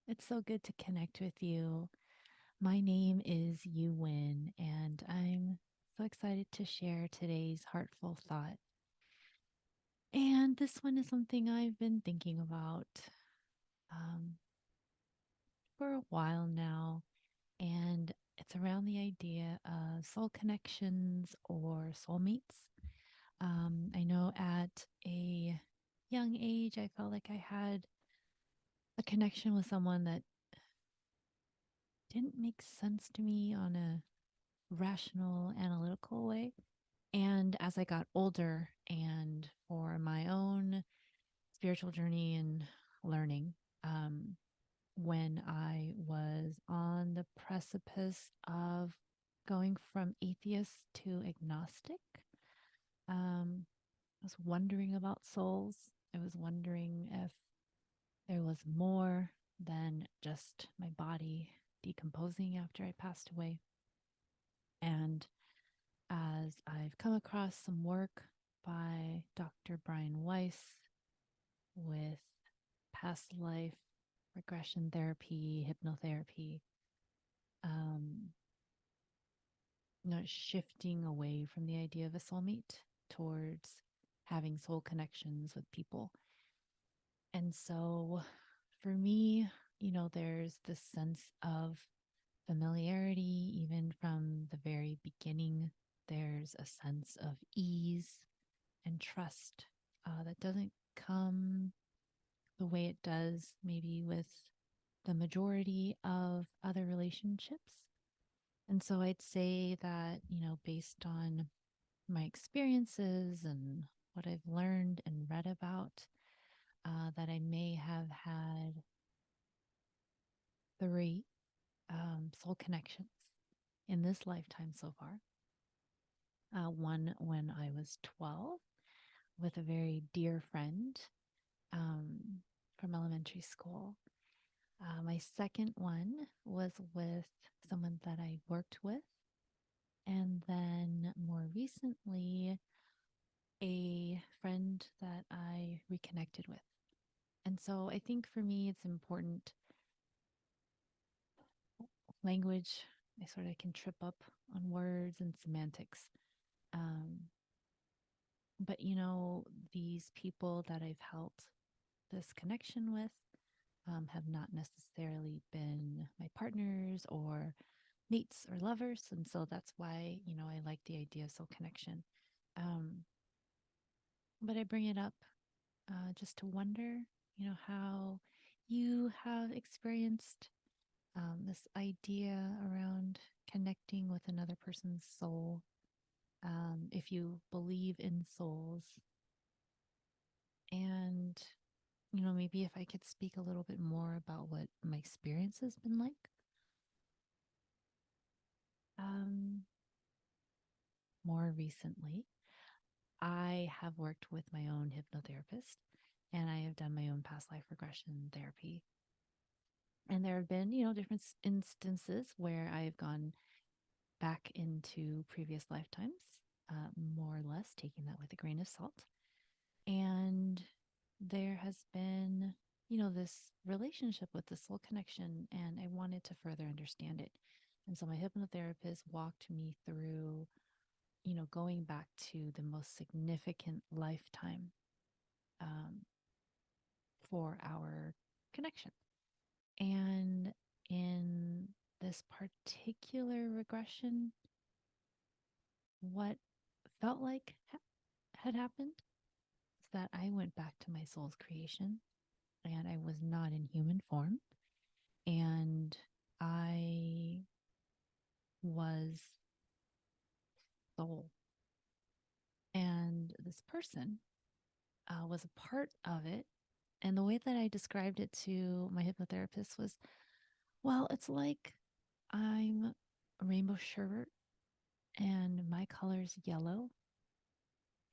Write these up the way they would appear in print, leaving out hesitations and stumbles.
It's so good to connect with you. My name is Yu Win, and I'm so excited to share today's heartful thought. And this one is something I've been thinking about um, for a while now, and it's around the idea of soul connections or soulmates. I know at a young age, I felt like I had a connection with someone that didn't make sense to me on a rational, analytical way. And as I got older and for my own spiritual journey and learning, um, when I was on the precipice of going from atheist to agnostic, I was wondering about souls. I was wondering if there was more than just my body decomposing after I passed away. And as I've come across some work by Dr. Brian Weiss with past life regression therapy, hypnotherapy, um, shifting away from the idea of a soulmate towards having soul connections with people. And so for me, there's this sense of familiarity, even from the very beginning. There's a sense of ease and trust that doesn't come the way it does maybe with the majority of other relationships. And so I'd say that, based on my experiences and what I've learned and read about, that I may have had three soul connections in this lifetime so far. One when I was 12 with a very dear friend um, from elementary school. My second one was with someone that I worked with. And then more recently, a friend that I reconnected with. And so I think for me, it's important language. I sort of can trip up on words and semantics. Um, but, these people that I've held this connection with have not necessarily been my partners or mates or lovers. And so that's why, I like the idea of soul connection. Um, but I bring it up just to wonder, how you have experienced this idea around connecting with another person's soul. If you believe in souls, and maybe if I could speak a little bit more about what my experience has been like. Um, More recently, I have worked with my own hypnotherapist and I have done my own past life regression therapy. And there have been, different instances where I've gone back into previous lifetimes, more or less, taking that with a grain of salt. And there has been, this relationship with the soul connection, and I wanted to further understand it. And so my hypnotherapist walked me through, going back to the most significant lifetime um, for our connection. And in this particular regression, what felt like had happened is that I went back to my soul's creation and I was not in human form. And I was soul. And this person was a part of it. And the way that I described it to my hypnotherapist was, well, it's like I'm a rainbow sherbet and my color is yellow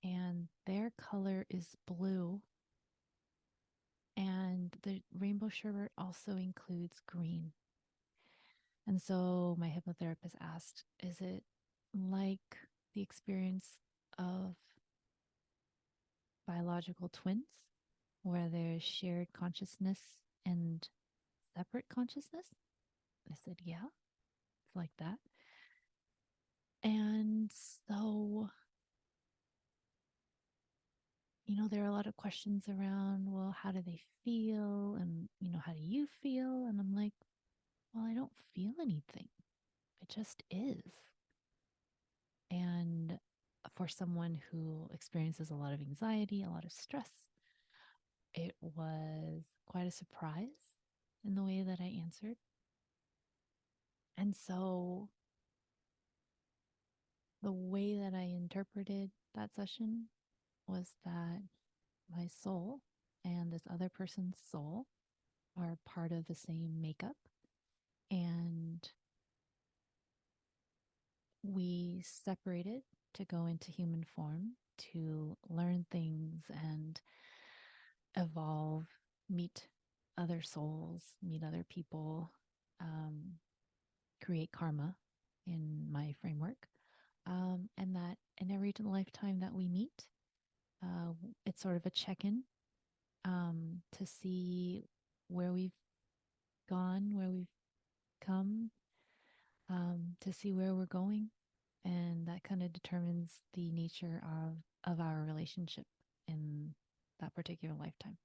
and their color is blue. And the rainbow sherbet also includes green. And so my hypnotherapist asked, is it like the experience of biological twins where there's shared consciousness and separate consciousness? I said, yeah, it's like that. And so, there are a lot of questions around, well, how do they feel? And, how do you feel? And I'm like, well, I don't feel anything. It just is. And for someone who experiences a lot of anxiety, a lot of stress, it was quite a surprise in the way that I answered. And so the way that I interpreted that session was that my soul and this other person's soul are part of the same makeup. And we separated to go into human form to learn things and evolve, meet other souls, meet other people, um, create karma in my framework. And that in every lifetime that we meet, it's sort of a check in to see where we've gone, where we've come, to see where we're going. And that kind of determines the nature of our relationship in that particular lifetime.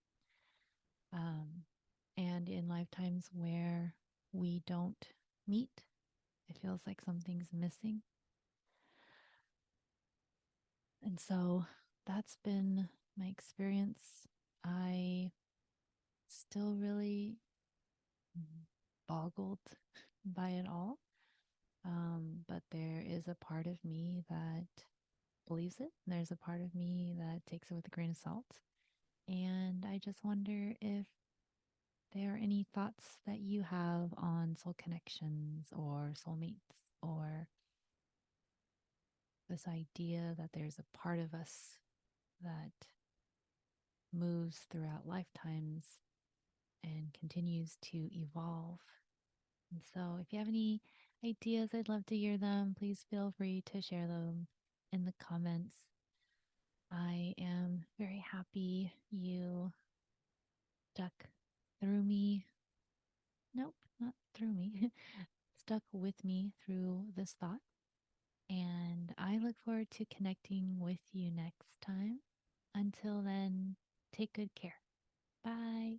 Um, and in lifetimes where we don't meet, it feels like something's missing. And so that's been my experience. I still really boggled by it all. But there is a part of me that believes it. There's a part of me that takes it with a grain of salt. And I just wonder if there are any thoughts that you have on soul connections or soulmates or this idea that there's a part of us that moves throughout lifetimes and continues to evolve. And so, if you have any ideas, I'd love to hear them. Please feel free to share them in the comments. I am very happy you stuck through me. Nope, not through me. Stuck with me through this thought. And I look forward to connecting with you next time. Until then, take good care. Bye.